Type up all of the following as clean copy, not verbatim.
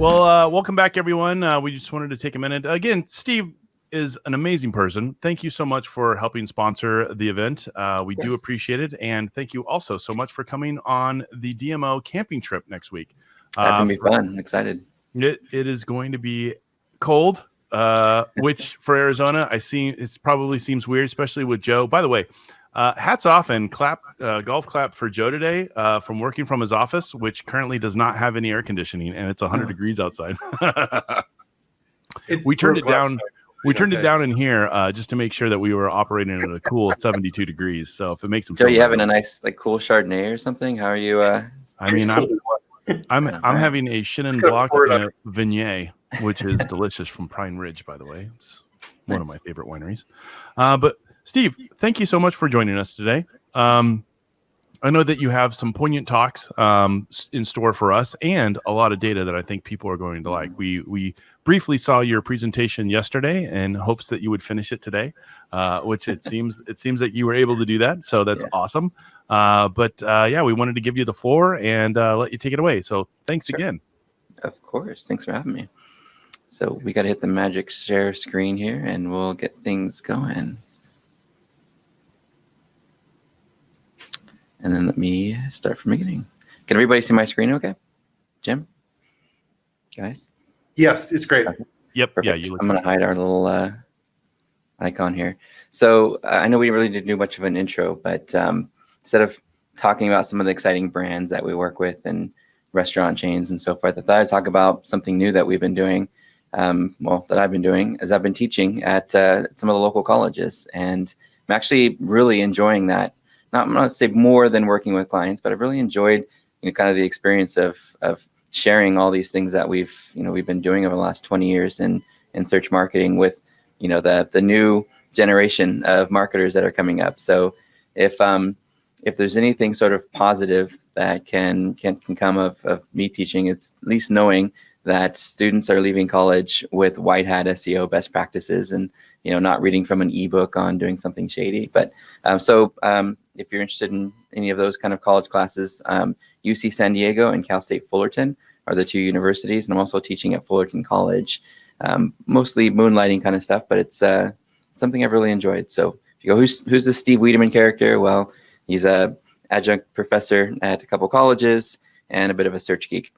Well, welcome back, everyone. We just wanted to take a minute. Again, Steve is an amazing person. Thank you so much for helping sponsor the event. We do appreciate it. And thank you also so much for coming on the DMO camping trip next week. That's going to be fun. I'm excited. It is going to be cold, which for Arizona, it probably seems weird, especially with Joe. By the way, hats off and golf clap for Joe today from working from his office, which currently does not have any air conditioning, and it's 100 degrees outside. We turned it down. We turned it down in here just to make sure that we were operating at a cool 72 degrees. So if it makes them Joe, you having a nice cool Chardonnay or something? How are you? I mean, I'm having a Chenin Blanc and a Viognier, which is delicious from Pine Ridge, by the way. It's one of my favorite wineries. But Steve, thank you so much for joining us today. I know that you have some poignant talks in store for us and a lot of data that I think people are going to like. We briefly saw your presentation yesterday in hopes that you would finish it today, which it seems that you were able to do that. So that's awesome. But we wanted to give you the floor and let you take it away. So thanks again. Of course. Thanks for having me. So we got to hit the magic share screen here and we'll get things going. And then let me start from the beginning. Can everybody see my screen okay? Jim? Guys? Yes, it's great. Okay. Yep. Perfect. Yeah, I'm going to hide our little icon here. So I know we really didn't do much of an intro, but instead of talking about some of the exciting brands that we work with and restaurant chains and so forth, I thought I'd talk about something new that we've been doing, that I've been doing, as I've been teaching at some of the local colleges. And I'm actually really enjoying that. I'm not to say more than working with clients, but I've really enjoyed kind of the experience of sharing all these things that we've been doing over the last 20 years in search marketing with the new generation of marketers that are coming up. So if there's anything sort of positive that can come of me teaching, it's at least knowing that students are leaving college with white hat SEO best practices and not reading from an ebook on doing something shady. But if you're interested in any of those kind of college classes, UC San Diego and Cal State Fullerton are the two universities. And I'm also teaching at Fullerton College, mostly moonlighting kind of stuff, but it's something I've really enjoyed. So if you go, who's the Steve Wiideman character? Well, he's a adjunct professor at a couple colleges and a bit of a search geek.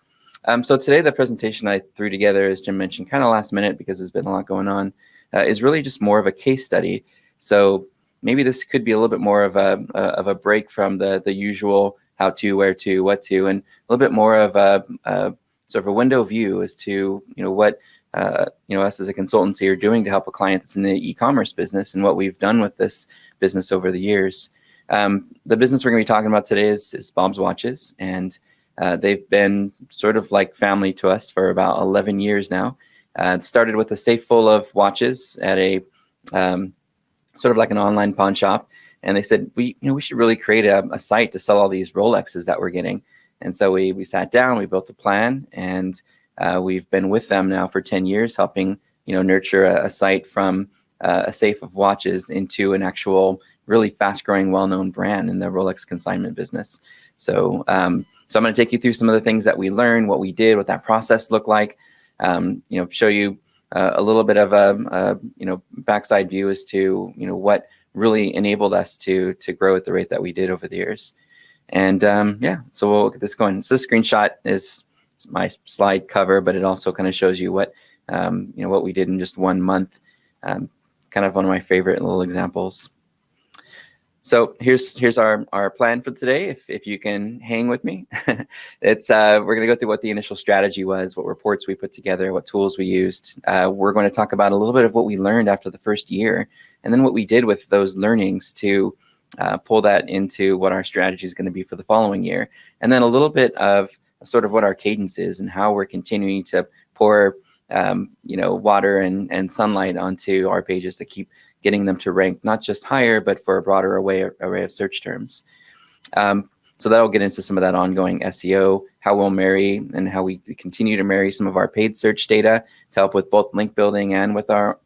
So today, the presentation I threw together, as Jim mentioned, kind of last minute because there's been a lot going on, is really just more of a case study. So maybe this could be a little bit more of a break from the usual how to, where to, what to, and a little bit more of a sort of a window view as to what us as a consultancy are doing to help a client that's in the e-commerce business and what we've done with this business over the years. The business we're going to be talking about today is Bob's Watches, and they've been sort of like family to us for about 11 years now. It started with a safe full of watches at a sort of like an online pawn shop. And they said, we should really create a site to sell all these Rolexes that we're getting. And so we sat down, we built a plan, and we've been with them now for 10 years, helping, nurture a site from a safe of watches into an actual really fast growing, well-known brand in the Rolex consignment business. So I'm going to take you through some of the things that we learned, what we did, what that process looked like, show you a little bit of a backside view as to, what really enabled us to grow at the rate that we did over the years. And so we'll get this going. So this screenshot is my slide cover, but it also kind of shows you what, what we did in just 1 month. Kind of one of my favorite little examples. So here's our plan for today. If you can hang with me, it's we're going to go through what the initial strategy was, what reports we put together, what tools we used. We're going to talk about a little bit of what we learned after the first year, and then what we did with those learnings to pull that into what our strategy is going to be for the following year, and then a little bit of sort of what our cadence is and how we're continuing to pour water and sunlight onto our pages to keep getting them to rank not just higher, but for a broader array of search terms. So that'll get into some of that ongoing SEO, how we'll marry and how we continue to marry some of our paid search data to help with both link building and with our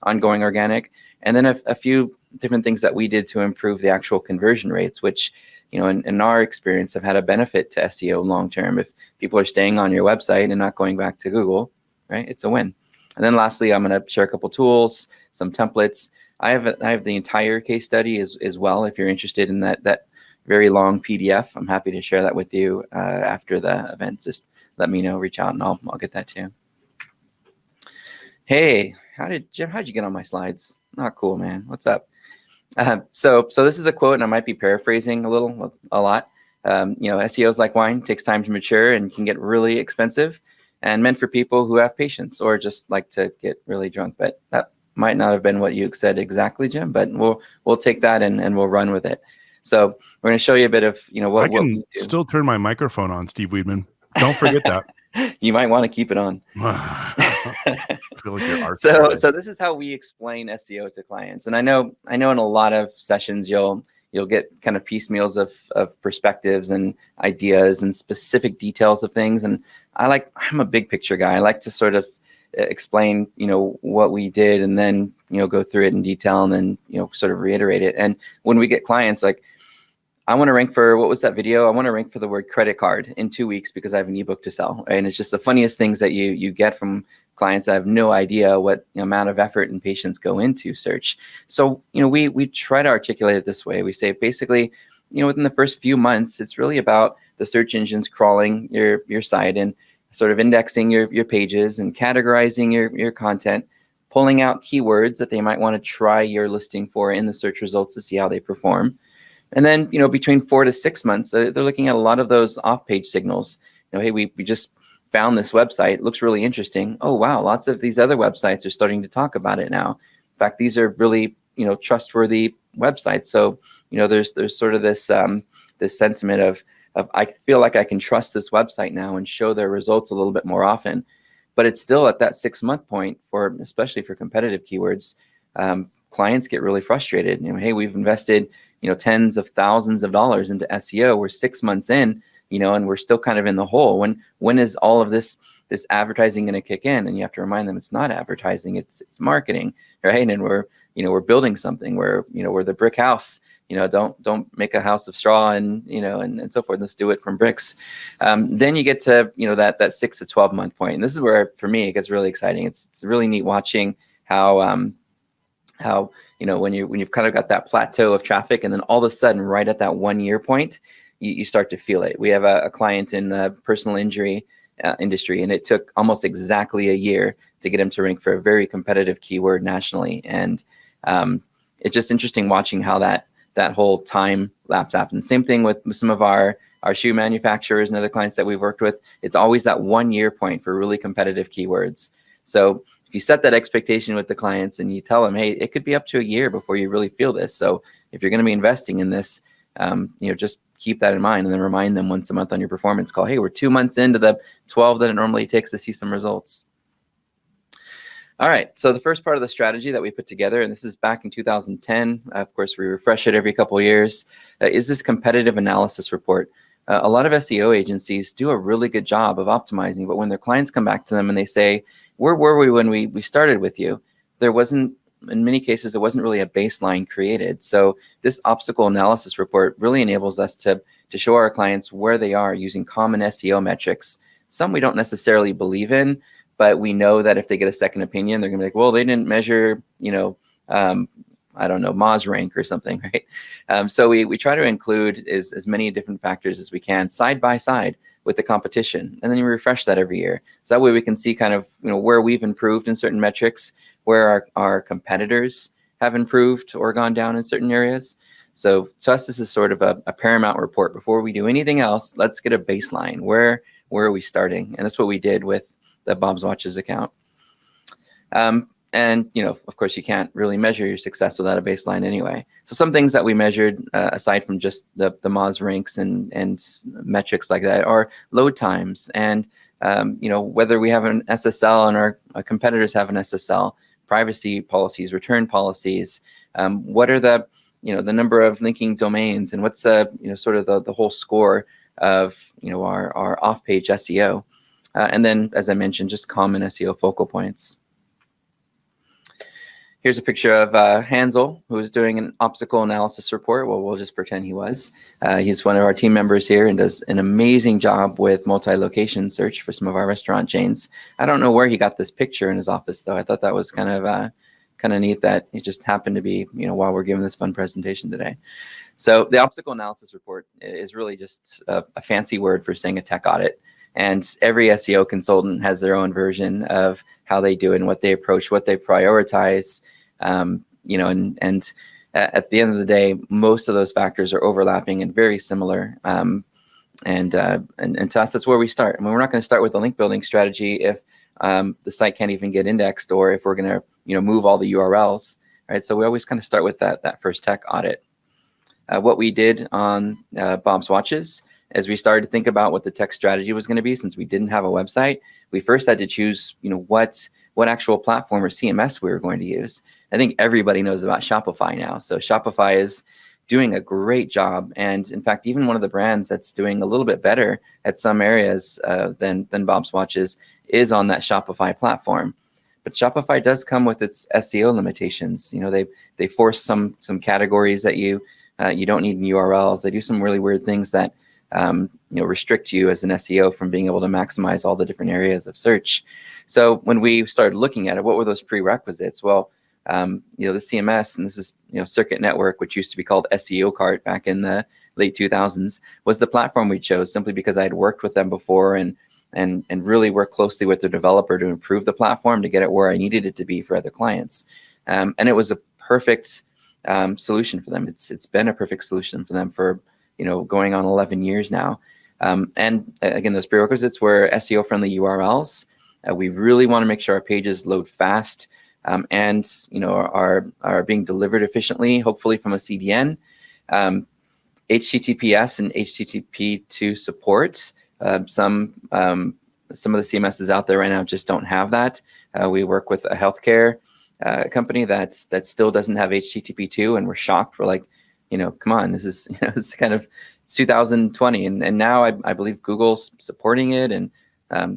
ongoing organic. And then a few different things that we did to improve the actual conversion rates, which, in our experience, have had a benefit to SEO long term. If people are staying on your website and not going back to Google, right, it's a win. And then lastly, I'm going to share a couple tools, some templates. I have the entire case study as well. If you're interested in that very long PDF, I'm happy to share that with you after the event. Just let me know, reach out, and I'll get that to you. Hey, how'd you get on my slides? Oh, cool, man. What's up? So this is a quote, and I might be paraphrasing a lot. SEO is like wine, takes time to mature and can get really expensive, and meant for people who have patience or just like to get really drunk. But that might not have been what you said exactly, Jim, but we'll take that and we'll run with it. So we're going to show you a bit of, what we do. I can still turn my microphone on, Steve Wiideman. Don't forget that. You might want to keep it on. I feel like you're so this is how we explain SEO to clients. And I know in a lot of sessions you'll get kind of piecemeals of perspectives and ideas and specific details of things. And I'm a big picture guy. I like to sort of explain, what we did and then, go through it in detail and then, sort of reiterate it. And when we get clients, like, I want to rank for, what was that video? I want to rank for the word credit card in 2 weeks because I have an ebook to sell. Right? And it's just the funniest things that you get from clients that have no idea what amount of effort and patience go into search. So, we try to articulate it this way. We say basically, within the first few months, it's really about the search engines crawling your site and sort of indexing your pages and categorizing your content, pulling out keywords that they might want to try your listing for in the search results to see how they perform. And then, between 4 to 6 months, they're looking at a lot of those off-page signals. Hey, we just found this website. It looks really interesting. Oh, wow, lots of these other websites are starting to talk about it now. In fact, these are really, trustworthy websites. So, there's sort of this sentiment of I feel like I can trust this website now and show their results a little bit more often. But it's still at that 6-month point especially for competitive keywords. Clients get really frustrated. Hey, we've invested, tens of thousands of dollars into SEO. We're 6 months in, and we're still kind of in the hole. When is all of this advertising going to kick in? And you have to remind them it's not advertising, it's marketing, right? And we're building something. We're the brick house. Don't make a house of straw and and so forth. Let's do it from bricks. Then you get to that 6 to 12 month point, and this is where for me it gets really exciting. It's really neat watching how when you've kind of got that plateau of traffic, and then all of a sudden, right at that 1 year point, you start to feel it. We have a client in the personal injury industry, and it took almost exactly a year to get him to rank for a very competitive keyword nationally. And it's just interesting watching how that whole time lapse happens. Same thing with some of our shoe manufacturers and other clients that we've worked with. It's always that 1 year point for really competitive keywords. So if you set that expectation with the clients and you tell them, hey, it could be up to a year before you really feel this. So if you're going to be investing in this, just keep that in mind, and then remind them once a month on your performance call, hey, we're 2 months into the 12 that it normally takes to see some results. All right, so the first part of the strategy that we put together, and this is back in 2010, of course, we refresh it every couple of years, is this competitive analysis report. A lot of SEO agencies do a really good job of optimizing, but when their clients come back to them and they say, where were we when we started with you? In many cases, there wasn't really a baseline created. So this obstacle analysis report really enables us to show our clients where they are using common SEO metrics. Some we don't necessarily believe in, but we know that if they get a second opinion, they're gonna be like, well, they didn't measure, I don't know, Moz rank or something, right? So we try to include as many different factors as we can side by side with the competition, and then you refresh that every year. So that way we can see kind of where we've improved in certain metrics, where our competitors have improved or gone down in certain areas. So to us, this is sort of a paramount report. Before we do anything else, let's get a baseline. Where are we starting? And that's what we did with the Bob's Watches account. And, of course, you can't really measure your success without a baseline anyway. So some things that we measured, aside from just the Moz ranks and metrics like that, are load times and, whether we have an SSL and our competitors have an SSL, privacy policies, return policies, what are the number of linking domains, and what's sort of the whole score of, our off-page SEO. And then, as I mentioned, just common SEO focal points. Here's a picture of Hansel, who is doing an obstacle analysis report. Well, we'll just pretend he was. He's one of our team members here and does an amazing job with multi-location search for some of our restaurant chains. I don't know where he got this picture in his office, though. I thought that was kind of neat that it just happened to be, while we're giving this fun presentation today. So the obstacle analysis report is really just a fancy word for saying a tech audit. And every SEO consultant has their own version of how they do it and what they approach, what they prioritize, and at the end of the day, most of those factors are overlapping and very similar. And to us, that's where we start. I mean, we're not going to start with a link building strategy if the site can't even get indexed, or if we're going to move all the URLs, right? So we always kind of start with that first tech audit. What we did on Bob's Watches as we started to think about what the tech strategy was going to be, since we didn't have a website, we first had to choose, what actual platform or CMS we were going to use. I think everybody knows about Shopify now. So Shopify is doing a great job. And in fact, even one of the brands that's doing a little bit better at some areas than Bob's Watches is on that Shopify platform. But Shopify does come with its SEO limitations. They force some categories that you don't need in URLs. They do some really weird things that restrict you as an SEO from being able to maximize all the different areas of search. So when we started looking at it, what were those prerequisites? Well, the CMS, and this is, Circuit Network, which used to be called SEO Cart back in the late 2000s, was the platform we chose simply because I had worked with them before and really worked closely with the developer to improve the platform to get it where I needed it to be for other clients. And it was a perfect solution for them. It's been a perfect solution for them for going on 11 years now. And again, those prerequisites were SEO friendly URLs. We really want to make sure our pages load fast and are being delivered efficiently, hopefully from a CDN. HTTPS and HTTP2 support. Some of the CMSs out there right now just don't have that. We work with a healthcare company that still doesn't have HTTP2, and we're shocked. We're like, come on, this is it's kind of 2020, and now I believe Google's supporting it, and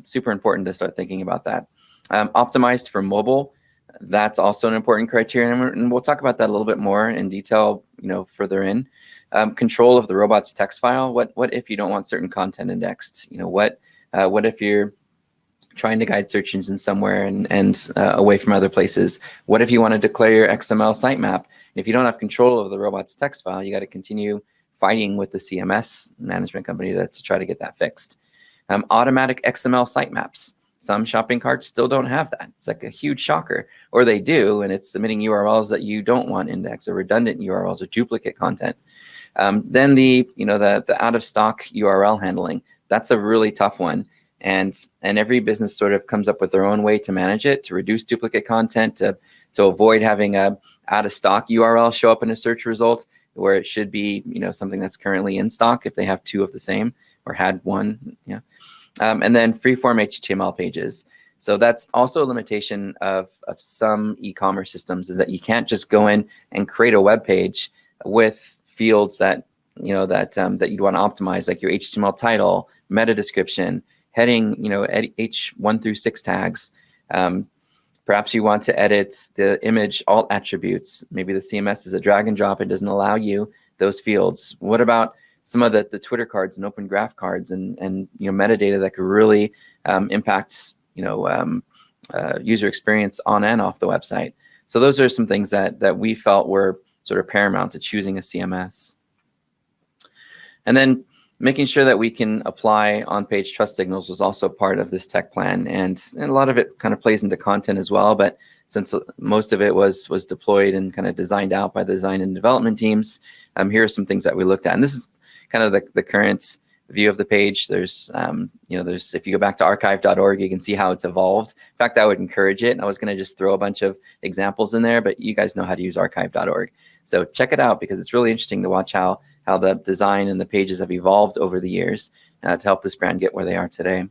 super important to start thinking about that. Optimized for mobile, that's also an important criterion, and we'll talk about that a little bit more in detail, further in. Control of the robot's text file. What if you don't want certain content indexed? What if you're trying to guide search engines somewhere and away from other places? What if you want to declare your XML sitemap? If you don't have control of the robot's text file, you got to continue fighting with the CMS management company to try to get that fixed. Automatic XML sitemaps. Some shopping carts still don't have that. It's like a huge shocker. Or they do, and it's submitting URLs that you don't want indexed, or redundant URLs, or duplicate content. Then the out of stock URL handling. That's a really tough one. And every business sort of comes up with their own way to manage it, to reduce duplicate content, to avoid having a out of stock URL show up in a search result where it should be, something that's currently in stock if they have two of the same or had one. And then freeform HTML pages. So that's also a limitation of some e-commerce systems, is that you can't just go in and create a web page with fields that you'd want to optimize, like your HTML title, meta description, heading, H1 through 6 tags. Perhaps you want to edit the image alt attributes. Maybe the CMS is a drag and drop. It doesn't allow you those fields. What about some of the Twitter cards and open graph cards and metadata that could really impact user experience on and off the website? So those are some things that we felt were sort of paramount to choosing a CMS. And then making sure that we can apply on-page trust signals was also part of this tech plan, and a lot of it kind of plays into content as well. But since most of it was deployed and kind of designed out by the design and development teams, here are some things that we looked at. And this is kind of the current view of the page. There's if you go back to archive.org, you can see how it's evolved. In fact, I would encourage it. I was going to just throw a bunch of examples in there, but you guys know how to use archive.org. So check it out, because it's really interesting to watch how the design and the pages have evolved over the years to help this brand get where they are today.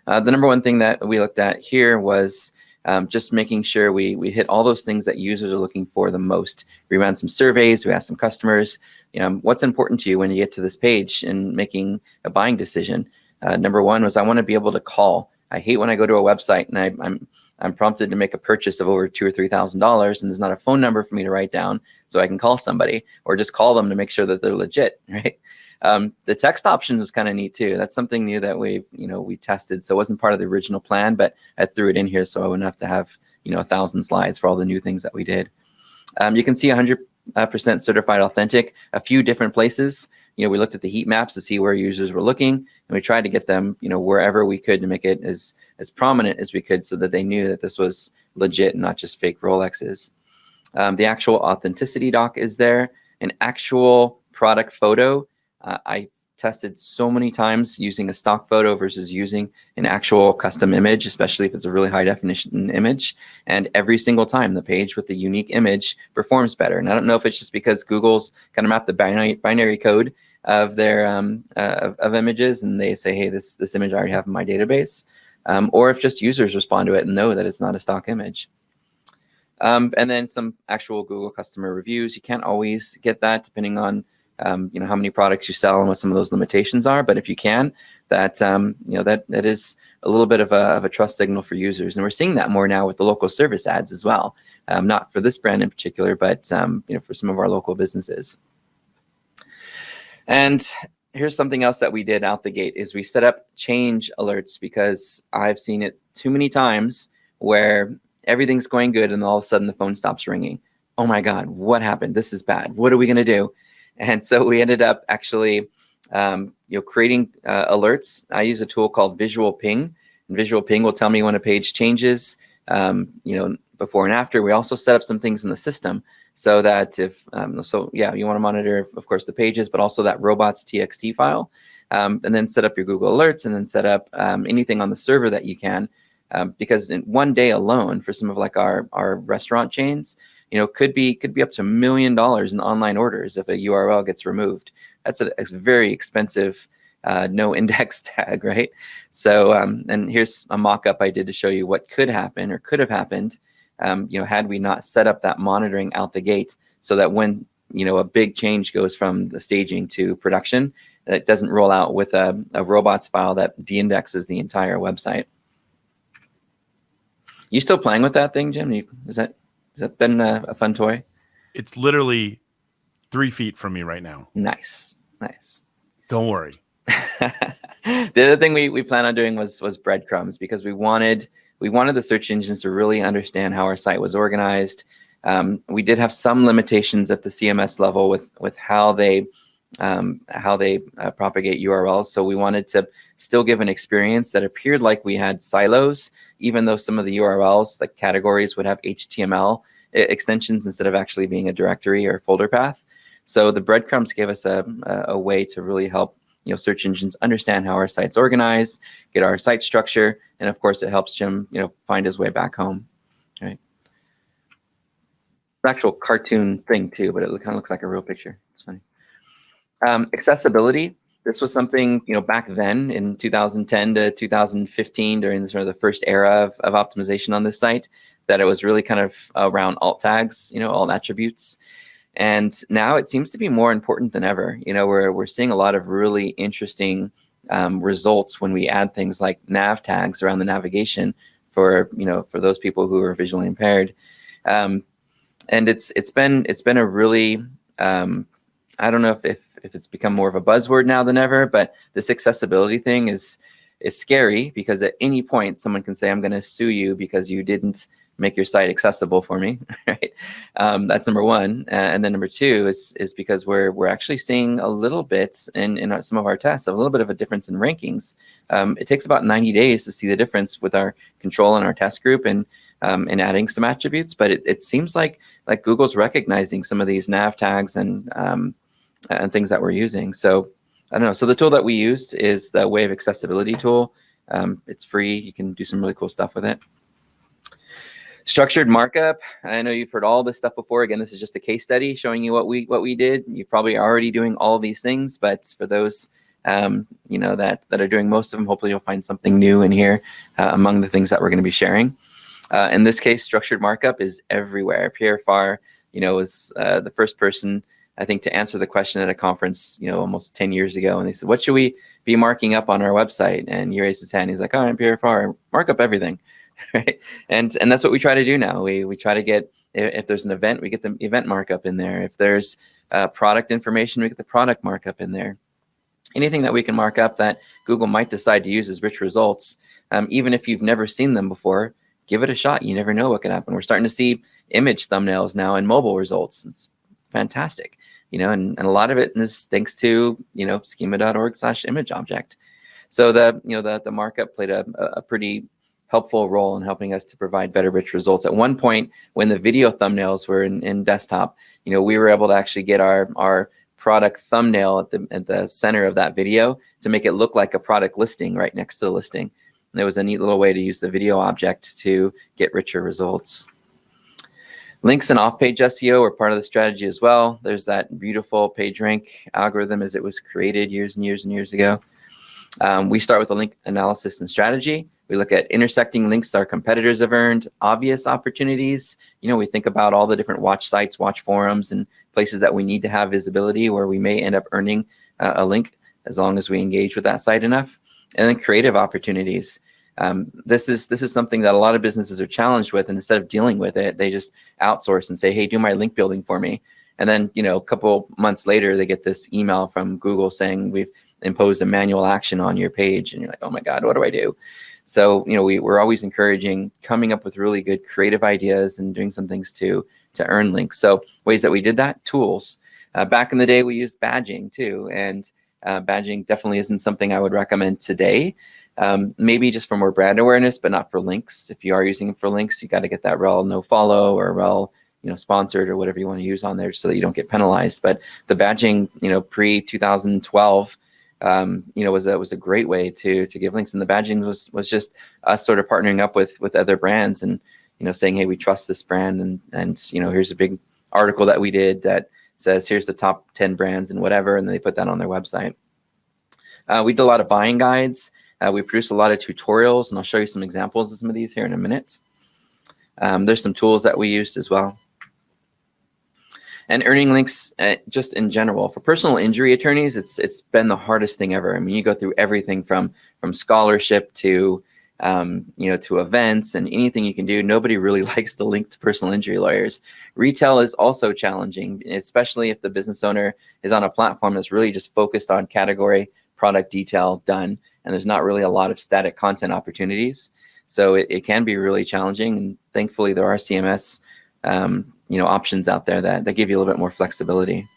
The number one thing that we looked at here was just making sure we hit all those things that users are looking for the most. We ran some surveys, we asked some customers, what's important to you when you get to this page and making a buying decision? Number one was, I want to be able to call. I hate when I go to a website and I'm prompted to make a purchase of over $2,000 or $3,000, and there's not a phone number for me to write down so I can call somebody, or just call them to make sure that they're legit, right? The text option was kind of neat too. That's something new that we tested. So it wasn't part of the original plan, but I threw it in here so I wouldn't have to have 1,000 slides for all the new things that we did. You can see 100% certified authentic, a few different places. We looked at the heat maps to see where users were looking, and we tried to get them, wherever we could to make it as prominent as we could so that they knew that this was legit and not just fake Rolexes. The actual authenticity doc is there, an actual product photo. I tested so many times using a stock photo versus using an actual custom image, especially if it's a really high definition image. And every single time the page with the unique image performs better. And I don't know if it's just because Google's kind of mapped the binary code of their of images, and they say, hey, this image I already have in my database, or if just users respond to it and know that it's not a stock image. And then some actual Google customer reviews. You can't always get that depending on how many products you sell and what some of those limitations are. But if you can, that that is a little bit of a trust signal for users. And we're seeing that more now with the local service ads as well. Not for this brand in particular, but for some of our local businesses. And here's something else that we did out the gate is we set up change alerts, because I've seen it too many times where everything's going good and all of a sudden the phone stops ringing. Oh my God, what happened? This is bad. What are we going to do? And so we ended up actually, creating alerts. I use a tool called Visual Ping, and Visual Ping will tell me when a page changes, before and after. We also set up some things in the system so that if, you want to monitor, of course, the pages, but also that robots.txt file, and then set up your Google Alerts, and then set up anything on the server that you can, because in one day alone, for some of like our restaurant chains, could be up to $1 million in online orders if a URL gets removed. That's a very expensive no index tag, right? So, and here's a mock-up I did to show you what could happen or could have happened, had we not set up that monitoring out the gate, so that when a big change goes from the staging to production, that it doesn't roll out with a robots file that de-indexes the entire website. You still playing with that thing, Jim? Has that been a fun toy? It's literally 3 feet from me right now. Nice. Don't worry. The other thing we plan on doing was Breadcrumbs, because we wanted the search engines to really understand how our site was organized. We did have some limitations at the CMS level with how they propagate URLs. So we wanted to still give an experience that appeared like we had silos, even though some of the URLs, like categories, would have HTML extensions instead of actually being a directory or folder path. So the Breadcrumbs gave us a way to really help search engines understand how our site's organized, get our site structure, and of course it helps Jim find his way back home. Right? Actual cartoon thing too, but it kind of looks like a real picture. It's funny. Accessibility. This was something, back then in 2010 to 2015, during the first era of optimization on this site, that it was really kind of around alt tags, alt attributes. And now it seems to be more important than ever. We're seeing a lot of really interesting results when we add things like nav tags around the navigation for those people who are visually impaired. And it's been a really, I don't know if it's become more of a buzzword now than ever, but this accessibility thing is scary, because at any point someone can say, I'm going to sue you because you didn't make your site accessible for me, right? That's number one. And then number two is because we're actually seeing a little bit in some of our tests, a little bit of a difference in rankings. It takes about 90 days to see the difference with our control and our test group and adding some attributes. But it seems like Google's recognizing some of these nav tags and things that we're using. So I don't know. So the tool that we used is the Wave Accessibility tool. It's free. You can do some really cool stuff with it. Structured markup. I know you've heard all this stuff before. Again, this is just a case study showing you what we did. You're probably already doing all of these things, but for those that are doing most of them, hopefully you'll find something new in here among the things that we're going to be sharing. In this case, structured markup is everywhere. Pierre Farr, was the first person, I think, to answer the question at a conference, almost 10 years ago. And they said, what should we be marking up on our website? And he raised his hand. He's like, all right, Pierre Farr, mark up everything. right? And that's what we try to do now. We try to get, if there's an event, we get the event markup in there. If there's product information, we get the product markup in there. Anything that we can mark up that Google might decide to use as rich results, even if you've never seen them before, give it a shot. You never know what can happen. We're starting to see image thumbnails now in mobile results. It's fantastic, and a lot of it is thanks to, schema.org/image object. So the markup played a pretty helpful role in helping us to provide better rich results. At one point, when the video thumbnails were in desktop, we were able to actually get our product thumbnail at the center of that video to make it look like a product listing right next to the listing. And it was a neat little way to use the video object to get richer results. Links and off-page SEO are part of the strategy as well. There's that beautiful PageRank algorithm as it was created years and years and years ago. We start with a link analysis and strategy. We look at intersecting links our competitors have earned, obvious opportunities. We think about all the different watch sites, watch forums, and places that we need to have visibility where we may end up earning a link as long as we engage with that site enough. And then creative opportunities. This is something that a lot of businesses are challenged with, and instead of dealing with it, they just outsource and say, hey, do my link building for me. And then, a couple months later, they get this email from Google saying we've imposed a manual action on your page. And you're like, oh my God, what do I do? So, we're always encouraging coming up with really good creative ideas and doing some things to earn links. So ways that we did that, tools. Back in the day, we used badging too. And badging definitely isn't something I would recommend today. Maybe just for more brand awareness, but not for links. If you are using it for links, you got to get that rel no follow or rel sponsored or whatever you want to use on there so that you don't get penalized. But the badging, pre 2012, was a great way to give links. And the badging was just us sort of partnering up with other brands and, saying, hey, we trust this brand. And here's a big article that we did that says, here's the top 10 brands and whatever. And they put that on their website. We did a lot of buying guides. We produced a lot of tutorials, and I'll show you some examples of some of these here in a minute. There's some tools that we used as well. And earning links just in general. For personal injury attorneys, it's been the hardest thing ever. I mean, you go through everything from scholarship to to events and anything you can do. Nobody really likes to link to personal injury lawyers. Retail is also challenging, especially if the business owner is on a platform that's really just focused on category, product detail, done, and there's not really a lot of static content opportunities. So it can be really challenging. And thankfully, there are CMS options out there that give you a little bit more flexibility.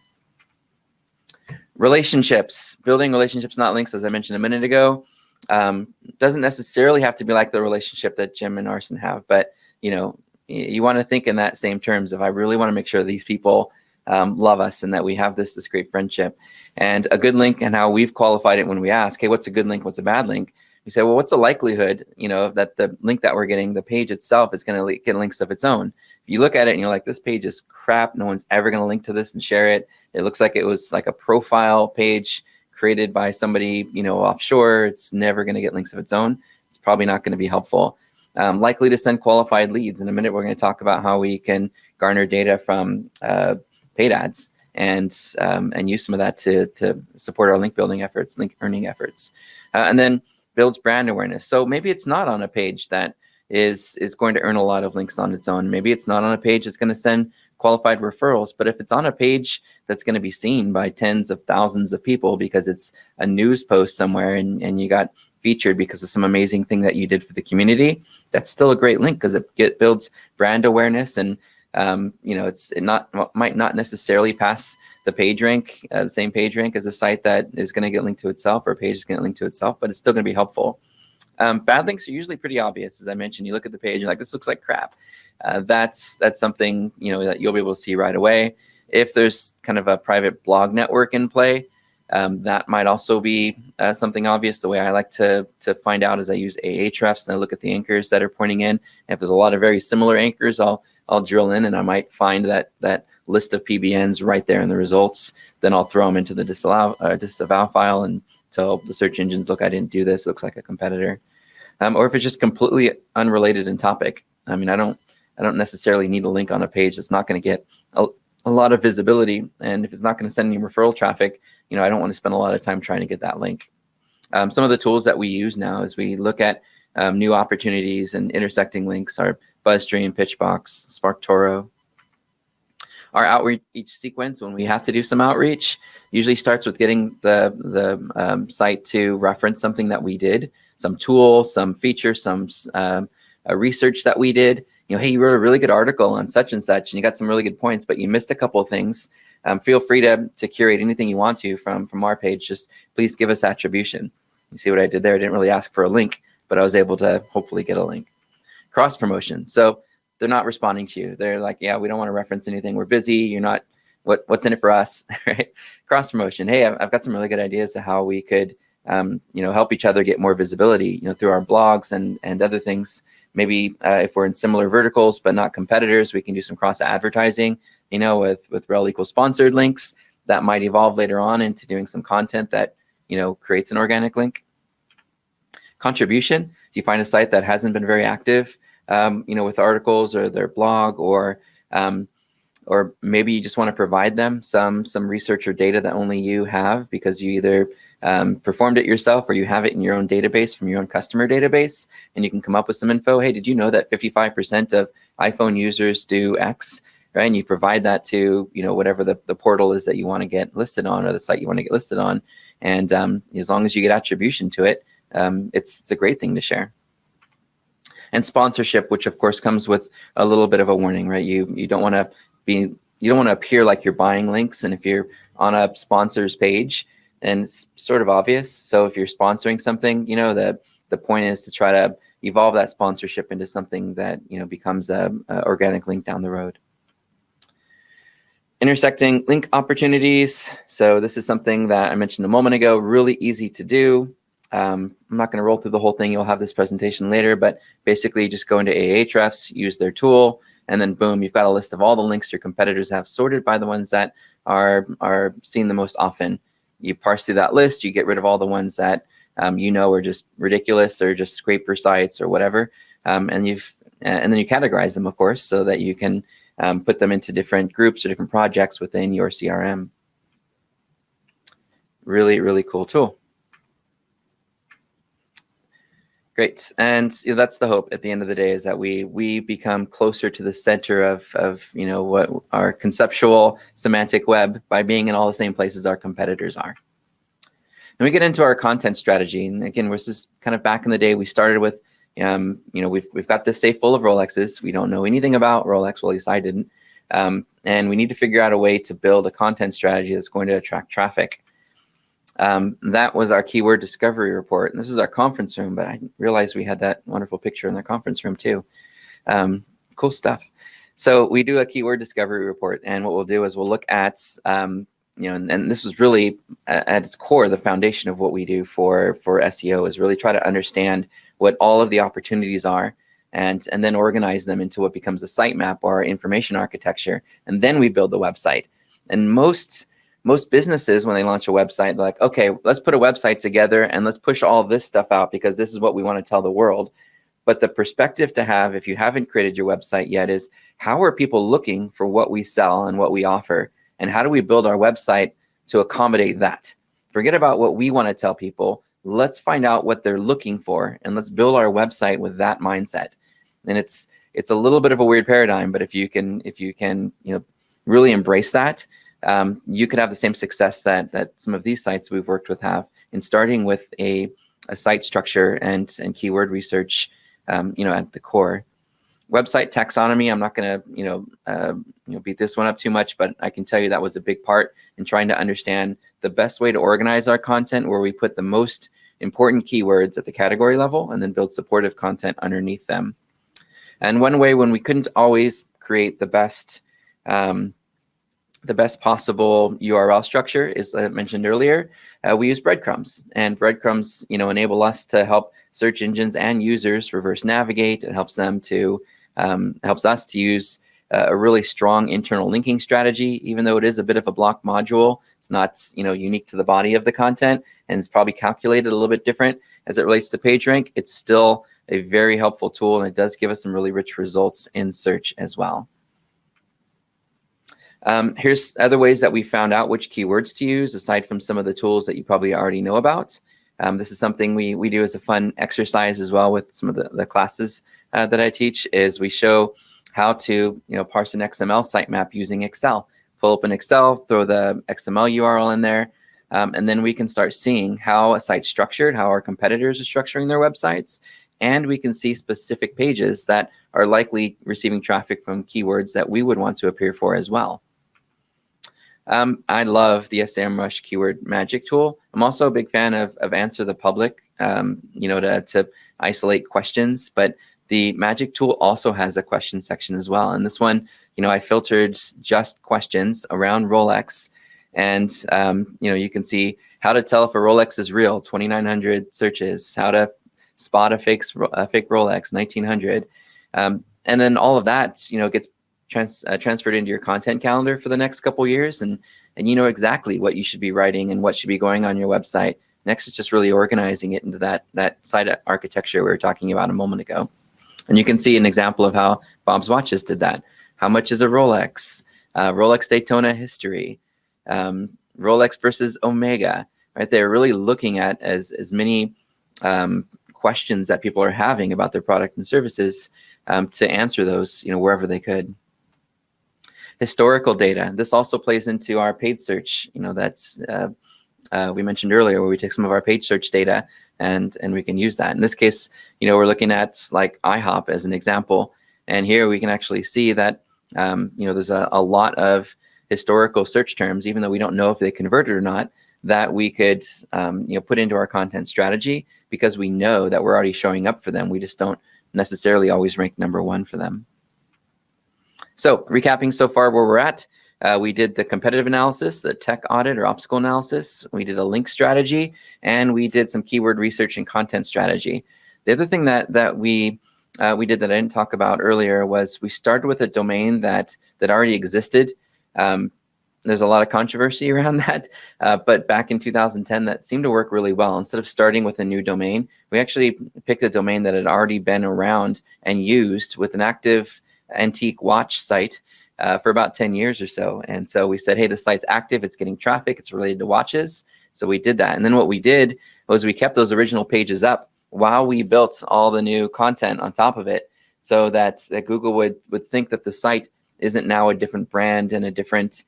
Relationships, building relationships, not links, as I mentioned a minute ago. Doesn't necessarily have to be like the relationship that Jim and Arson have, but you want to think in that same terms of, I really want to make sure these people love us and that we have this great friendship. And a good link, and how we've qualified it when we ask, hey, what's a good link, what's a bad link? We say, well, what's the likelihood, that the link that we're getting, the page itself, is going to get links of its own. If you look at it and you're like, this page is crap, no one's ever going to link to this and share it. It looks like it was like a profile page created by somebody, offshore. It's never going to get links of its own. It's probably not going to be helpful. Likely to send qualified leads. In a minute, we're going to talk about how we can garner data from paid ads and use some of that to support our link building efforts, link earning efforts. And then builds brand awareness. So maybe it's not on a page that is going to earn a lot of links on its own. Maybe it's not on a page that's going to send qualified referrals, but if it's on a page that's going to be seen by tens of thousands of people because it's a news post somewhere and you got featured because of some amazing thing that you did for the community, that's still a great link because it builds brand awareness. And might not necessarily pass the page rank, the same page rank as a site that is going to get linked to itself, or a page is going to link to itself, but it's still going to be helpful. Bad links are usually pretty obvious. As I mentioned, you look at the page, you're like, this looks like crap. That's something that you'll be able to see right away. If there's kind of a private blog network in play, that might also be something obvious. The way I like to find out is I use Ahrefs and I look at the anchors that are pointing in. And if there's a lot of very similar anchors, I'll drill in and I might find that list of PBNs right there in the results. Then I'll throw them into the disavow file and tell the search engines, look, I didn't do this. It looks like a competitor. Or if it's just completely unrelated in topic. I mean, I don't necessarily need a link on a page that's not going to get a lot of visibility. And if it's not going to send any referral traffic, I don't want to spend a lot of time trying to get that link. Some of the tools that we use now is we look at new opportunities and intersecting links are BuzzStream, Pitchbox, SparkToro. Our outreach sequence, when we have to do some outreach, usually starts with getting the site to reference something that we did, some tool, some feature, some research that we did. Hey, you wrote a really good article on such and such, and you got some really good points, but you missed a couple of things. Feel free to curate anything you want to from our page. Just please give us attribution. You see what I did there? I didn't really ask for a link, but I was able to hopefully get a link. Cross promotion. So they're not responding to you. They're like, yeah, we don't want to reference anything. We're busy. You're not, what's in it for us, right? Cross promotion. Hey, I've got some really good ideas to how we could, help each other get more visibility, through our blogs and other things. Maybe if we're in similar verticals, but not competitors, we can do some cross advertising, with rel equals sponsored links that might evolve later on into doing some content that, creates an organic link. Contribution. Do you find a site that hasn't been very active, with articles or their blog, or maybe you just want to provide them some research or data that only you have because you either performed it yourself or you have it in your own database from your own customer database, and you can come up with some info. Hey, did you know that 55% of iPhone users do X? Right, and you provide that to whatever the portal is that you want to get listed on, or the site you want to get listed on, and as long as you get attribution to it, it's a great thing to share. And sponsorship, which of course comes with a little bit of a warning, right? You don't want to appear like you're buying links, and if you're on a sponsors page, then it's sort of obvious. So if you're sponsoring something, the point is to try to evolve that sponsorship into something that becomes a organic link down the road. Intersecting link opportunities. So this is something that I mentioned a moment ago, really easy to do. I'm not going to roll through the whole thing. You'll have this presentation later, but basically just go into Ahrefs, use their tool, and then boom, you've got a list of all the links your competitors have sorted by the ones that are seen the most often. You parse through that list, you get rid of all the ones that are just ridiculous or just scraper sites or whatever, and then you categorize them, of course, so that you can put them into different groups or different projects within your CRM. Really, really cool tool. Great, and that's the hope at the end of the day, is that we become closer to the center of what our conceptual semantic web by being in all the same places our competitors are. And we get into our content strategy, and again, this is kind of back in the day. We started with we've got this safe full of Rolexes. We don't know anything about Rolex, well, at least I didn't, and we need to figure out a way to build a content strategy that's going to attract traffic. That was our keyword discovery report. And this is our conference room, but I didn't realize we had that wonderful picture in the conference room too. Cool stuff. So we do a keyword discovery report, and what we'll do is we'll look at, and this was really at its core, the foundation of what we do for SEO is really try to understand what all of the opportunities are, and then organize them into what becomes a sitemap or our information architecture. And then we build the website. And most businesses, when they launch a website, they're like, okay, let's put a website together and let's push all this stuff out because this is what we want to tell the world. But the perspective to have, if you haven't created your website yet, is how are people looking for what we sell and what we offer? And how do we build our website to accommodate that? Forget about what we want to tell people. Let's find out what they're looking for, and let's build our website with that mindset. And it's a little bit of a weird paradigm, but if you can really embrace that, you could have the same success that some of these sites we've worked with have in starting with a site structure and keyword research, at the core. Website taxonomy, I'm not going to beat this one up too much, but I can tell you that was a big part in trying to understand the best way to organize our content, where we put the most important keywords at the category level and then build supportive content underneath them. And one way, when we couldn't always create the best possible URL structure, is, as I mentioned earlier, we use Breadcrumbs, and Breadcrumbs, enable us to help search engines and users reverse navigate. It helps them to helps us to use a really strong internal linking strategy. Even though it is a bit of a block module, it's not unique to the body of the content, and it's probably calculated a little bit different as it relates to PageRank. It's still a very helpful tool, and it does give us some really rich results in search as well. Here's other ways that we found out which keywords to use, aside from some of the tools that you probably already know about. This is something we do as a fun exercise as well with some of the classes that I teach, is we show how to parse an XML sitemap using Excel. Pull up an Excel, throw the XML URL in there, and then we can start seeing how a site's structured, how our competitors are structuring their websites, and we can see specific pages that are likely receiving traffic from keywords that we would want to appear for as well. I love the SEMrush keyword magic tool. I'm also a big fan of Answer the Public, to isolate questions, but the magic tool also has a question section as well. And this one, I filtered just questions around Rolex, and you can see how to tell if a Rolex is real, 2,900 searches, how to spot a fake Rolex, 1,900, and then all of that gets transferred into your content calendar for the next couple years, and you know exactly what you should be writing and what should be going on your website. Next is just really organizing it into that site architecture we were talking about a moment ago. And you can see an example of how Bob's Watches did that. How much is a Rolex? Rolex Daytona history, Rolex versus Omega, right? They're really looking at as many questions that people are having about their product and services to answer those, wherever they could. Historical data. This also plays into our paid search, that's we mentioned earlier, where we take some of our paid search data and we can use that. In this case, we're looking at like IHOP as an example. And here we can actually see that, there's a lot of historical search terms, even though we don't know if they converted or not, that we could, put into our content strategy, because we know that we're already showing up for them. We just don't necessarily always rank #1 for them. So recapping so far where we're at, we did the competitive analysis, the tech audit or obstacle analysis. We did a link strategy, and we did some keyword research and content strategy. The other thing that we did that I didn't talk about earlier was we started with a domain that already existed. There's a lot of controversy around that, but back in 2010, that seemed to work really well. Instead of starting with a new domain, we actually picked a domain that had already been around and used with an active antique watch site for about 10 years or so. And so we said, hey, the site's active, it's getting traffic, it's related to watches. So we did that. And then what we did was we kept those original pages up while we built all the new content on top of it, so that Google would think that the site isn't now a different brand and a different,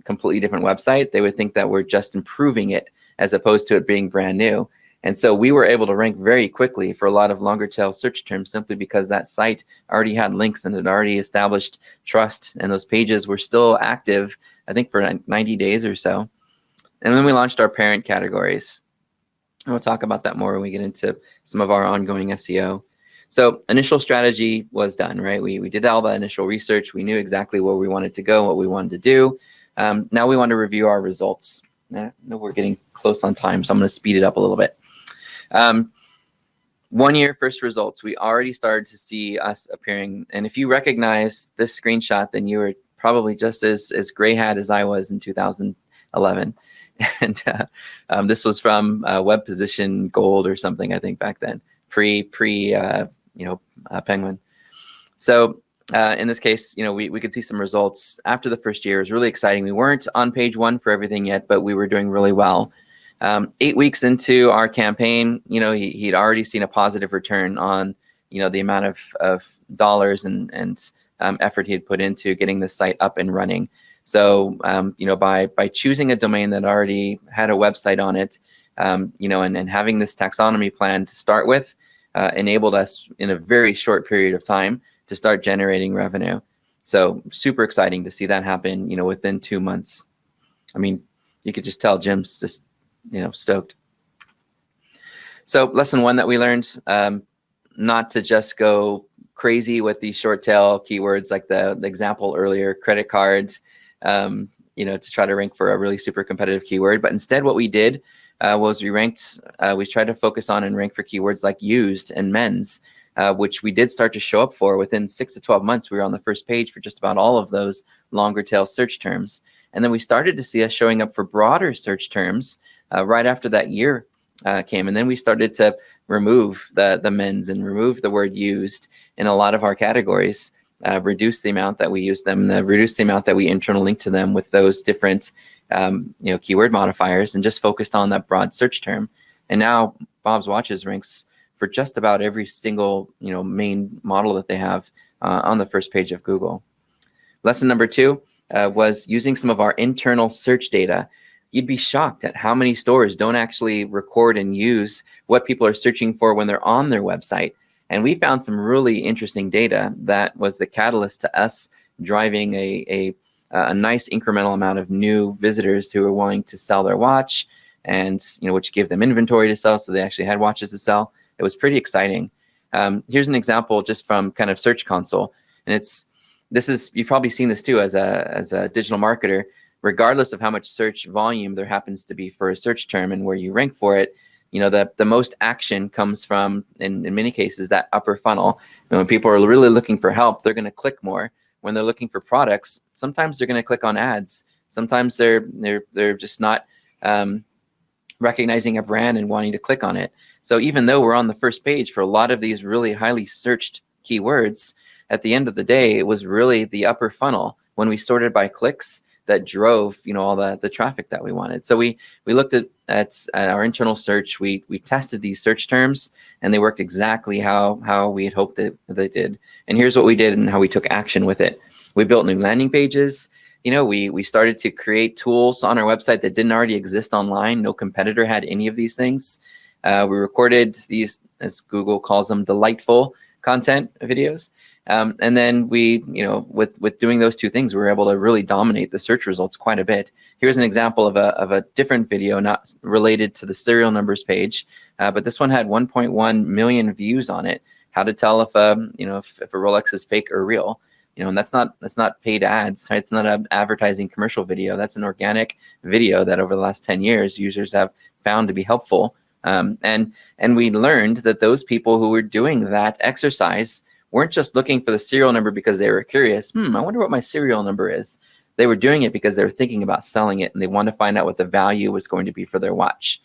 completely different website. They would think that we're just improving it as opposed to it being brand new. And so we were able to rank very quickly for a lot of longer tail search terms, simply because that site already had links and had already established trust, and those pages were still active, I think, for 90 days or so. And then we launched our parent categories. And we'll talk about that more when we get into some of our ongoing SEO. So initial strategy was done, right? We did all the initial research. We knew exactly where we wanted to go, what we wanted to do. Now we want to review our results. I know we're getting close on time, so I'm going to speed it up a little bit. 1 year first results, we already started to see us appearing. And if you recognize this screenshot, then you were probably just as gray hat as I was in 2011. And this was from Web Position Gold or something, I think, back then, pre Penguin. So in this case, we could see some results after the first year. It was really exciting. We weren't on page 1 for everything yet, but we were doing really well. 8 weeks into our campaign, he'd already seen a positive return on, the amount of dollars and effort he had put into getting the site up and running. So, by choosing a domain that already had a website on it, and having this taxonomy plan to start with, enabled us in a very short period of time to start generating revenue. So super exciting to see that happen, within 2 months. I mean, you could just tell Jim's just, stoked. So lesson 1 that we learned, not to just go crazy with these short tail keywords like the example earlier, credit cards, to try to rank for a really super competitive keyword. But instead what we did was we tried to focus on and rank for keywords like used and men's, which we did start to show up for. Within 6 to 12 months, we were on the first page for just about all of those longer tail search terms. And then we started to see us showing up for broader search terms right after that year came. And then we started to remove the men's and remove the word used in a lot of our categories. reduce the amount that we use them, reduce the amount that we internal link to them with those different keyword modifiers, and just focused on that broad search term. And now Bob's Watches ranks for just about every single main model that they have on the first page of Google. Lesson number 2 was using some of our internal search data. You'd be shocked at how many stores don't actually record and use what people are searching for when they're on their website. And we found some really interesting data that was the catalyst to us driving a nice incremental amount of new visitors who were willing to sell their watch, and which gave them inventory to sell, so they actually had watches to sell. It was pretty exciting. Here's an example just from kind of Search Console, and you've probably seen this too as a digital marketer. Regardless of how much search volume there happens to be for a search term and where you rank for it, the most action comes from, in many cases, that upper funnel. When people are really looking for help, they're going to click more. When they're looking for products, sometimes they're going to click on ads. Sometimes they're just not recognizing a brand and wanting to click on it. So even though we're on the first page for a lot of these really highly searched keywords, at the end of the day, it was really the upper funnel when we sorted by clicks that drove all the traffic that we wanted. So we looked at our internal search. We tested these search terms, and they worked exactly how we had hoped that they did. And here's what we did and how we took action with it. We built new landing pages. We started to create tools on our website that didn't already exist online. No competitor had any of these things. We recorded these, as Google calls them, delightful content videos. And then we, with doing those two things, we were able to really dominate the search results quite a bit. Here's an example of a different video, not related to the serial numbers page, but this one had 1.1 million views on it. How to tell if a Rolex is fake or real. And that's not paid ads, right? It's not an advertising commercial video. That's an organic video that over the last 10 years users have found to be helpful. And we learned that those people who were doing that exercise weren't just looking for the serial number because they were curious. I wonder what my serial number is. They were doing it because they were thinking about selling it, and they wanted to find out what the value was going to be for their watch.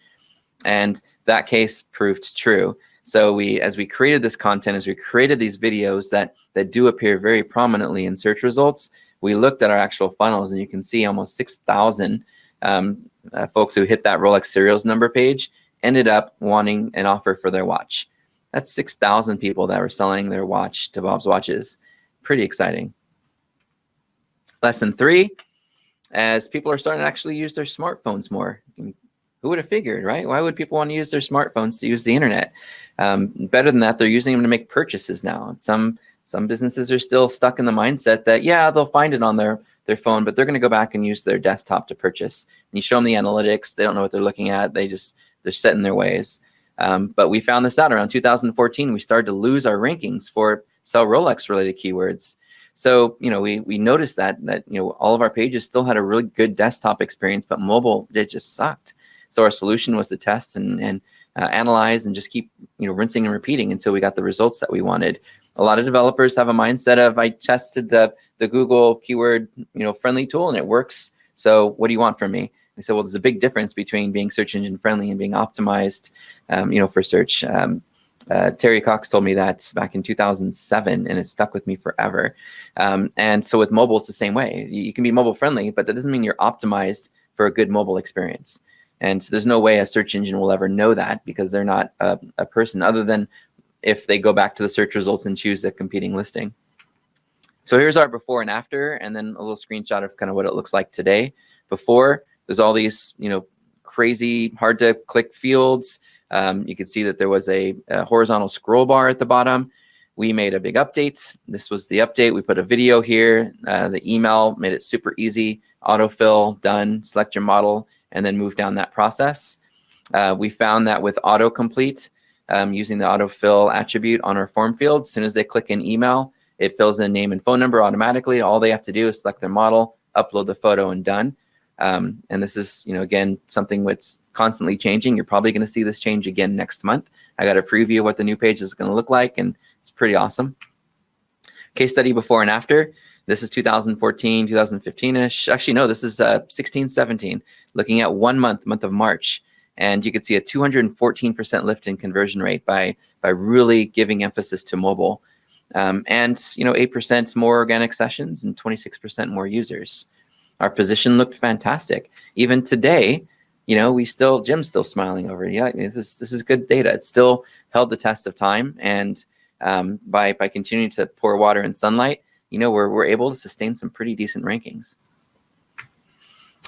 And that case proved true. So as we created this content, as we created these videos that do appear very prominently in search results, we looked at our actual funnels, and you can see almost 6,000 folks who hit that Rolex serials number page ended up wanting an offer for their watch. That's 6,000 people that were selling their watch to Bob's Watches. Pretty exciting. Lesson 3, as people are starting to actually use their smartphones more. Who would have figured, right? Why would people want to use their smartphones to use the internet? Better than that, they're using them to make purchases now. Some businesses are still stuck in the mindset that, yeah, they'll find it on their phone, but they're going to go back and use their desktop to purchase. And you show them the analytics, they don't know what they're looking at. They're set in their ways. But we found this out around 2014. We started to lose our rankings for sell Rolex related keywords. So, we noticed that all of our pages still had a really good desktop experience, but mobile, it just sucked. So our solution was to test and analyze and just keep, rinsing and repeating until we got the results that we wanted. A lot of developers have a mindset of, I tested the Google keyword, friendly tool and it works. So what do you want from me? I said, well, there's a big difference between being search engine friendly and being optimized, for search. Terry Cox told me that back in 2007, and it stuck with me forever. And so with mobile, it's the same way. You can be mobile friendly, but that doesn't mean you're optimized for a good mobile experience. And so there's no way a search engine will ever know that, because they're not a person, other than if they go back to the search results and choose a competing listing. So here's our before and after, and then a little screenshot of kind of what it looks like today. Before, there's all these, crazy, hard to click fields. You can see that there was a horizontal scroll bar at the bottom. We made a big update. This was the update. We put a video here. The email made it super easy. Autofill, done, select your model, and then move down that process. We found that with autocomplete, using the autofill attribute on our form field, as soon as they click in email, it fills in name and phone number automatically. All they have to do is select their model, upload the photo, and done. And this is, again, something that's constantly changing. You're probably going to see this change again next month. I got a preview of what the new page is going to look like, and it's pretty awesome. Case study before and after. This is 2014, 2015-ish. Actually, no, this is 16, 17, looking at 1 month of March. And you could see a 214% lift in conversion rate by really giving emphasis to mobile. and 8% more organic sessions and 26% more users. Our position looked fantastic. Even today, Jim's still smiling over it. Yeah, this is good data. It still held the test of time, and by continuing to pour water in sunlight, we're able to sustain some pretty decent rankings.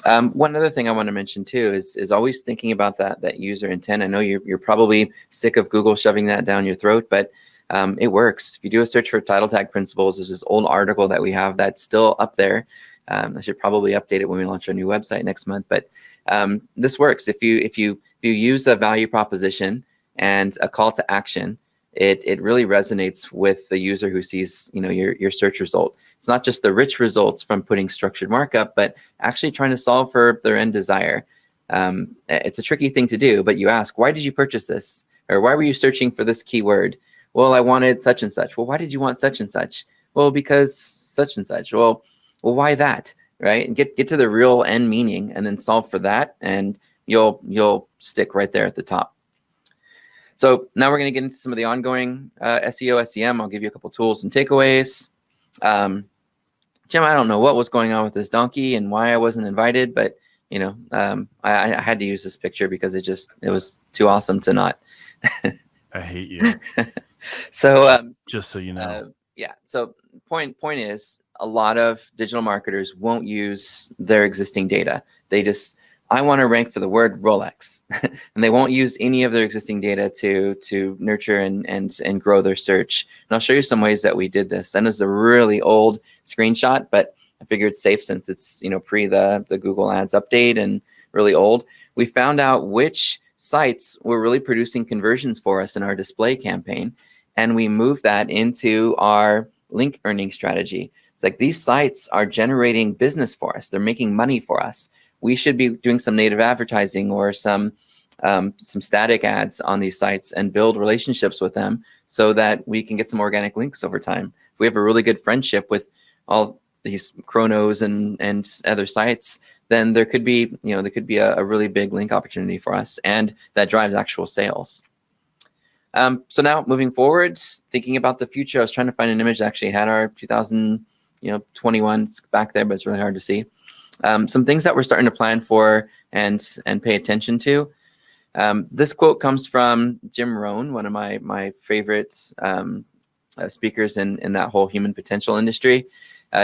One other thing I want to mention too is always thinking about that user intent. I know you're probably sick of Google shoving that down your throat, but it works. If you do a search for title tag principles, there's this old article that we have that's still up there. I should probably update it when we launch our new website next month. But this works. If you use a value proposition and a call to action, it really resonates with the user who sees your search result. It's not just the rich results from putting structured markup, but actually trying to solve for their end desire. It's a tricky thing to do, but you ask, why did you purchase this? Or why were you searching for this keyword? Well, I wanted such and such. Well, why did you want such and such? Well, because such and such. Well, why that? Right? And get to the real end meaning and then solve for that, and you'll stick right there at the top. So now we're going to get into some of the ongoing SEO, SEM. I'll give you a couple tools and takeaways. Jim, I don't know what was going on with this donkey and why I wasn't invited, but I had to use this picture because it was too awesome to not. I hate you. So just so you know. Yeah. So point is, a lot of digital marketers won't use their existing data. I want to rank for the word Rolex, and they won't use any of their existing data to nurture and grow their search. And I'll show you some ways that we did this. And this is a really old screenshot, but I figured it's safe since it's pre the Google Ads update and really old. We found out which sites were really producing conversions for us in our display campaign, and we moved that into our link earning strategy. It's like these sites are generating business for us. They're making money for us. We should be doing some native advertising or some static ads on these sites and build relationships with them so that we can get some organic links over time. If we have a really good friendship with all these chronos and other sites, then there could be a really big link opportunity for us, and that drives actual sales. So now moving forward, thinking about the future, I was trying to find an image that actually had our 2021 it's back there, but it's really hard to see. Some things that we're starting to plan for and pay attention to. This quote comes from Jim Rohn, one of my favorite speakers in that whole human potential industry.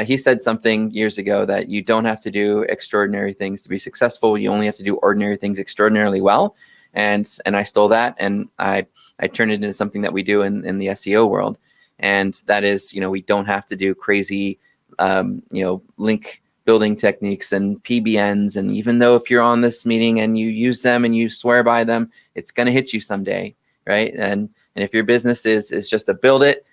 He said something years ago that you don't have to do extraordinary things to be successful. You only have to do ordinary things extraordinarily well. And I stole that, and I turned it into something that we do in the SEO world. And that is, we don't have to do crazy, link building techniques and PBNs. And even though if you're on this meeting and you use them and you swear by them, it's going to hit you someday, right? And if your business is just to build it,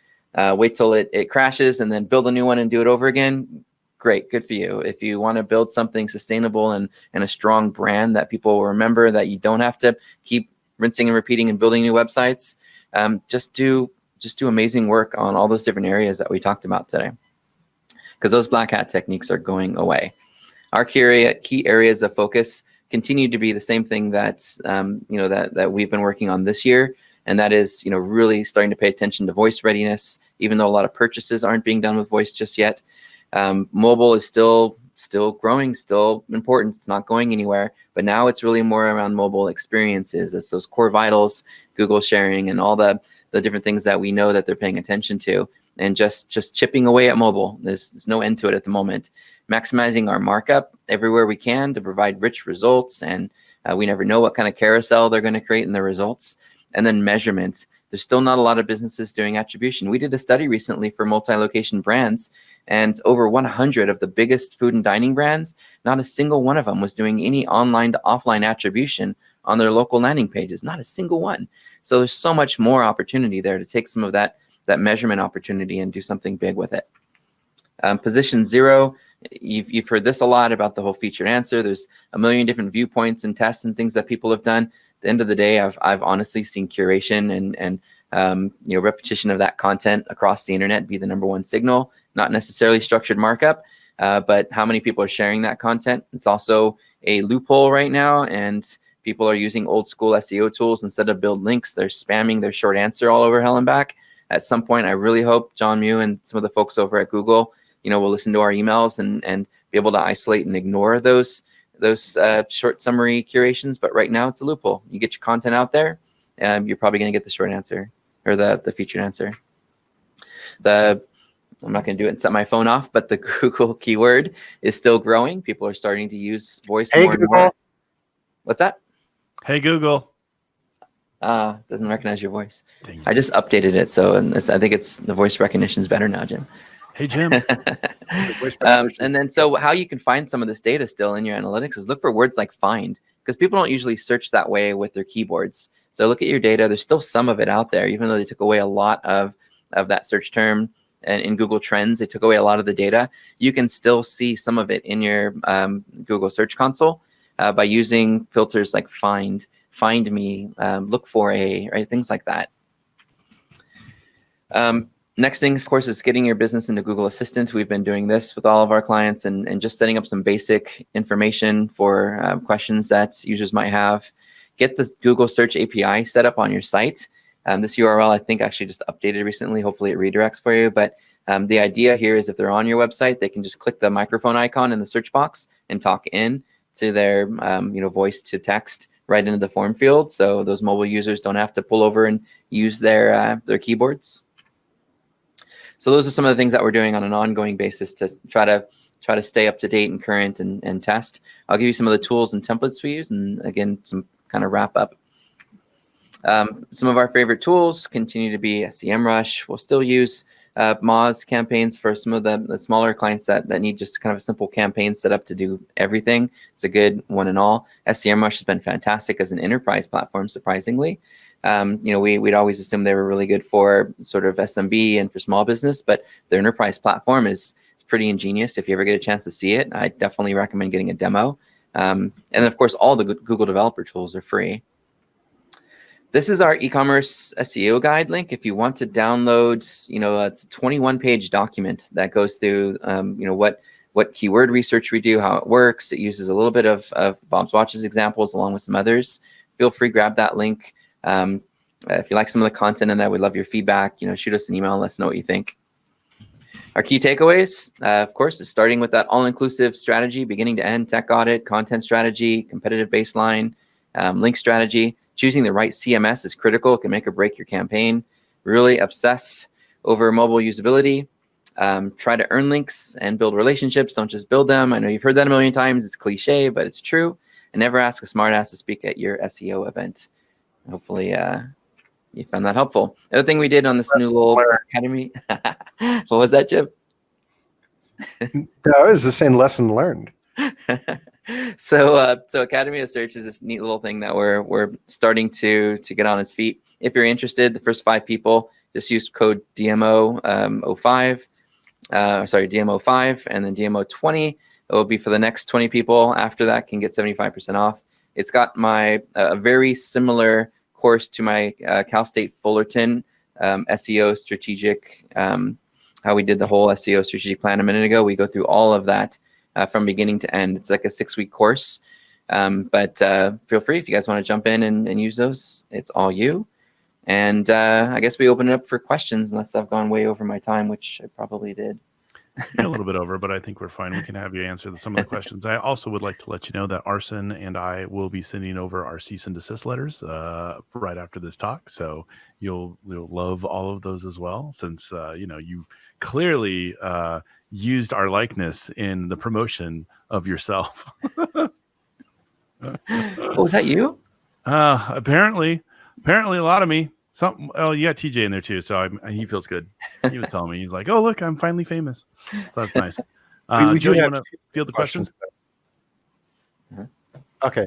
wait till it crashes and then build a new one and do it over again, great, good for you. If you want to build something sustainable and a strong brand that people will remember, that you don't have to keep rinsing and repeating and building new websites, just do amazing work on all those different areas that we talked about today, because those black hat techniques are going away. Our key areas of focus continue to be the same thing that's that we've been working on this year, and that is really starting to pay attention to voice readiness. Even though a lot of purchases aren't being done with voice just yet, mobile is still growing, still important. It's not going anywhere, but now it's really more around mobile experiences. It's those core vitals, Google sharing, and all the different things that we know that they're paying attention to. And just chipping away at mobile. There's no end to it at the moment. Maximizing our markup everywhere we can to provide rich results, and we never know what kind of carousel they're going to create in the results. And then measurements. There's still not a lot of businesses doing attribution. We did a study recently for multi-location brands, and over 100 of the biggest food and dining brands, not a single one of them was doing any online to offline attribution on their local landing pages. Not a single one. So there's so much more opportunity there to take some of that measurement opportunity and do something big with it. Position 0, you've heard this a lot about the whole featured answer. There's a million different viewpoints and tests and things that people have done. At the end of the day, I've honestly seen curation and repetition of that content across the internet be the #1 signal. Not necessarily structured markup, but how many people are sharing that content. It's also a loophole right now, and people are using old school SEO tools. Instead of build links, they're spamming their short answer all over hell and back. at some point, I really hope John Mew and some of the folks over at Google, will listen to our emails and be able to isolate and ignore those short summary curations. But right now, it's a loophole. You get your content out there, you're probably going to get the short answer or the featured answer. I'm not going to do it and set my phone off, but the Google keyword is still growing. People are starting to use voice more and more. What's that? Hey, Google. Doesn't recognize your voice. I just updated it, so I think the voice recognition is better now, Jim. Hey, Jim. And then so how you can find some of this data still in your analytics is look for words like find, because people don't usually search that way with their keyboards. So look at your data. There's still some of it out there, even though they took away a lot of that search term. And in Google Trends, they took away a lot of the data. You can still see some of it in your Google Search Console by using filters like find me, look for a, right, things like that. Next thing, of course, is getting your business into Google Assistant. We've been doing this with all of our clients and just setting up some basic information for questions that users might have. Get the Google Search API set up on your site. This URL, I think, actually just updated recently. Hopefully it redirects for you. But the idea here is if they're on your website, they can just click the microphone icon in the search box and talk in to their voice to text right into the form field. So those mobile users don't have to pull over and use their keyboards. So those are some of the things that we're doing on an ongoing basis to try to stay up to date and current and test. I'll give you some of the tools and templates we use, and again, some kind of wrap up. Some of our favorite tools continue to be SEMrush. We'll still use Moz campaigns for some of the smaller clients that need just kind of a simple campaign set up to do everything. It's a good one and all. SEMrush has been fantastic as an enterprise platform, surprisingly. We'd always assume they were really good for sort of SMB and for small business, but their enterprise platform is pretty ingenious. If you ever get a chance to see it, I definitely recommend getting a demo. And then, of course, all the Google developer tools are free. This is our e-commerce SEO guide link. If you want to download, it's a 21-page document that goes through, what keyword research we do, how it works. It uses a little bit of Bob's Watches examples along with some others. Feel free, grab that link. If you like some of the content in that, we'd love your feedback. Shoot us an email and let us know what you think. Our key takeaways, of course, is starting with that all-inclusive strategy, beginning to end, tech audit, content strategy, competitive baseline, link strategy. Choosing the right CMS is critical. It can make or break your campaign. Really obsess over mobile usability. Try to earn links and build relationships. Don't just build them. I know you've heard that a million times. It's cliche, but it's true. And never ask a smartass to speak at your SEO event. Hopefully you found that helpful. The other thing we did on this new little academy. What was that, Jim? No, it was the same lesson learned. So Academy of Search is this neat little thing that we're starting to get on its feet. If you're interested, the first 5 people just use code DMO05, DMO5, and then DMO20. It will be for the next 20 people. After that, can get 75% off. It's got my very similar course to my Cal State Fullerton SEO strategic. How we did the whole SEO strategic plan a minute ago. We go through all of that. From beginning to end. It's like a 6-week course, but feel free if you guys want to jump in and use those. It's all you. And I guess we open it up for questions, unless I've gone way over my time, which I probably did. A little bit over, but I think we're fine. We can have you answer some of the questions. I also would like to let you know that Arson and I will be sending over our cease and desist letters right after this talk. So you'll love all of those as well, since you clearly used our likeness in the promotion of yourself. Oh, was that you? Apparently a lot of me. Oh, you got TJ in there too, so he feels good. He was telling me, he's like, "Oh, look, I'm finally famous." So that's nice. Joe, you want to field the questions? Okay.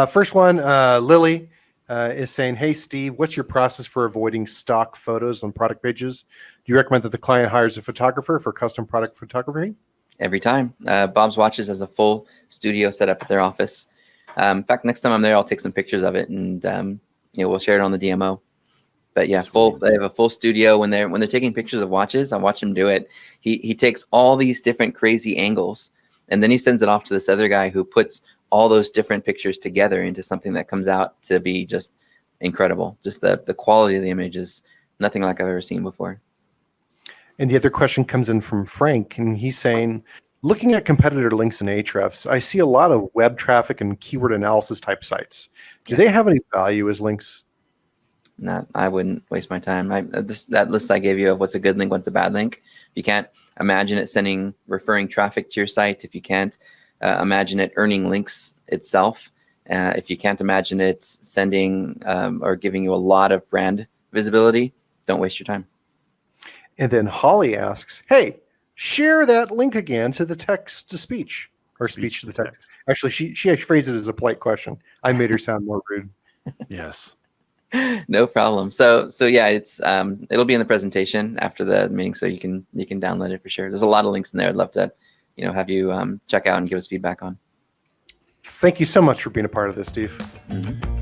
First one, Lily is saying, "Hey, Steve, what's your process for avoiding stock photos on product pages? Do you recommend that the client hires a photographer for custom product photography?" Every time. Bob's Watches has a full studio set up at their office. In fact, next time I'm there, I'll take some pictures of it and we'll share it on the DMO. But yeah, they have a full studio. When they're taking pictures of watches, I watch him do it. He takes all these different crazy angles, and then he sends it off to this other guy who puts all those different pictures together into something that comes out to be just incredible. Just the quality of the image is nothing like I've ever seen before. And the other question comes in from Frank, and he's saying, looking at competitor links in Ahrefs, I see a lot of web traffic and keyword analysis type sites. Do they have any value as links? I wouldn't waste my time. That list I gave you of what's a good link, what's a bad link. If you can't imagine it referring traffic to your site, if you can't imagine it earning links itself, if you can't imagine it sending or giving you a lot of brand visibility, don't waste your time. And then Holly asks, hey, share that link again to the text to speech or speech to the text. Actually, she phrased it as a polite question. I made her sound more rude. Yes. No problem. So yeah, it's it'll be in the presentation after the meeting, so you can download it for sure. There's a lot of links in there. I'd love to, have you check out and give us feedback on. Thank you so much for being a part of this, Steve. Mm-hmm.